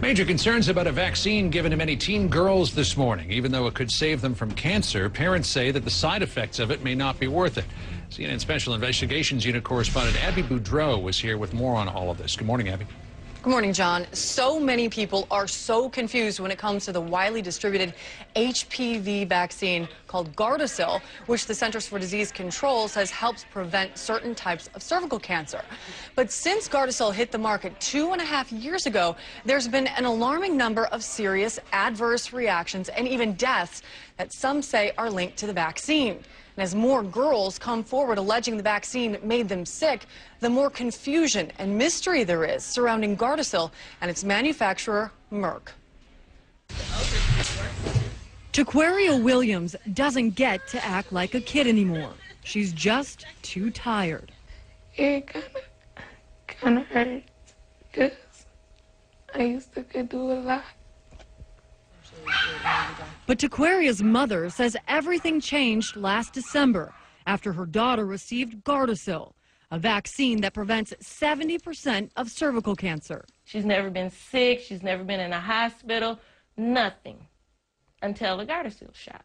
Major concerns about a vaccine given to many teen girls this morning. Even though it could save them from cancer, parents say that the side effects of it may not be worth it. CNN Special Investigations Unit correspondent Abby Boudreau was here with more on all of this. Good morning, Abby. Good morning, John. So many people are so confused when it comes to the widely distributed HPV vaccine called Gardasil, which the Centers for Disease Control says helps prevent certain types of cervical cancer. But since Gardasil hit the market 2.5 years ago, there's been an alarming number of serious adverse reactions and even deaths that some say are linked to the vaccine. And as more girls come forward alleging the vaccine made them sick, the more confusion and mystery there is surrounding Gardasil and its manufacturer, Merck. Tixqueria Williams doesn't get to act like a kid anymore. She's just too tired. It kind of hurts because I used to could do a lot. But Tixqueria's mother says everything changed last December after her daughter received Gardasil, a vaccine that prevents 70% of cervical cancer. She's never been sick. She's never been in a hospital. Nothing until the Gardasil shot.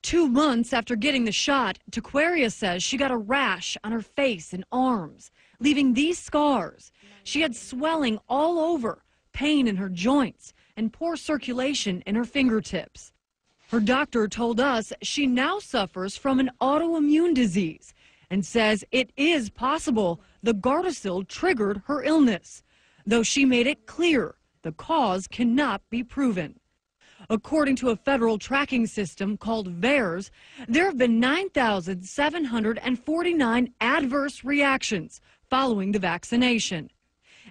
2 months after getting the shot, Tixqueria says she got a rash on her face and arms, leaving these scars. She had swelling all over, pain in her joints, and poor circulation in her fingertips. Her doctor told us she now suffers from an autoimmune disease and says it is possible the Gardasil triggered her illness, though she made it clear the cause cannot be proven. According to a federal tracking system called VAERS, there have been 9,749 adverse reactions following the vaccination,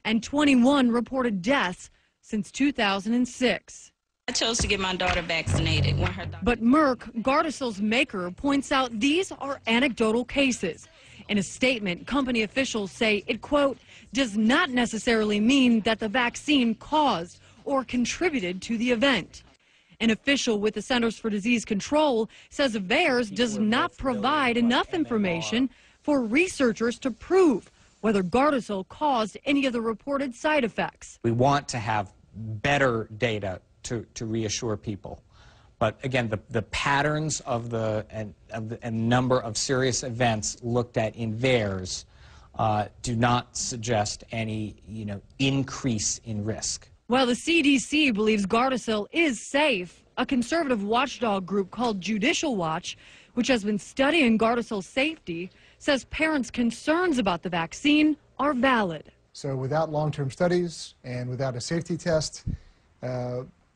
and 21 reported deaths since 2006. I chose to get my daughter vaccinated. But Merck, Gardasil's maker, points out these are anecdotal cases. In a statement, company officials say it, quote, does not necessarily mean that the vaccine caused or contributed to the event. An official with the Centers for Disease Control says VAERS does not provide enough information for researchers to prove whether Gardasil caused any of the reported side effects. We want to have better data to reassure people. But again, the patterns of the number of serious events looked at in VAERS do not suggest any, increase in risk. While the CDC believes Gardasil is safe, a conservative watchdog group called Judicial Watch, which has been studying Gardasil's safety, says parents' concerns about the vaccine are valid. So without long-term studies and without a safety test,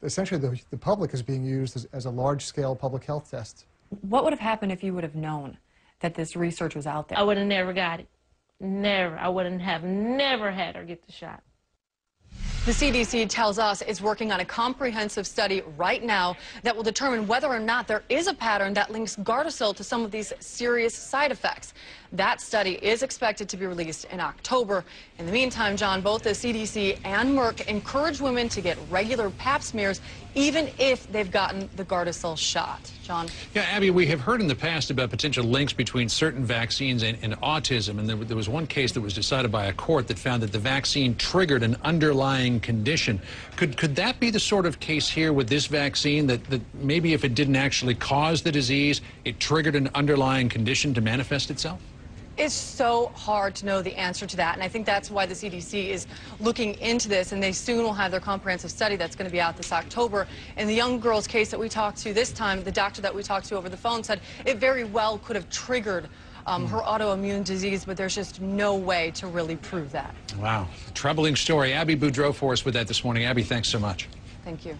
essentially the public is being used as a large-scale public health test. What would have happened if you would have known that this research was out there? I would have never got it. Never. I wouldn't have never had her get the shot. The CDC tells us it's working on a comprehensive study right now that will determine whether or not there is a pattern that links Gardasil to some of these serious side effects. That study is expected to be released in October. In the meantime, John, both the CDC and Merck encourage women to get regular pap smears even if they've gotten the Gardasil shot. John? Yeah, Abby, we have heard in the past about potential links between certain vaccines and autism, and there was one case that was decided by a court that found that the vaccine triggered an underlying condition. Could that be the sort of case here with this vaccine, that maybe if it didn't actually cause the disease, it triggered an underlying condition to manifest itself? It's so hard to know the answer to that, and I think that's why the CDC is looking into this, and they soon will have their comprehensive study that's going to be out this October. In the young girl's case that we talked to this time, the doctor that we talked to over the phone said it very well could have triggered her autoimmune disease, but there's just no way to really prove that. Wow. Troubling story. Abby Boudreau for us with that this morning. Abby, thanks so much. Thank you.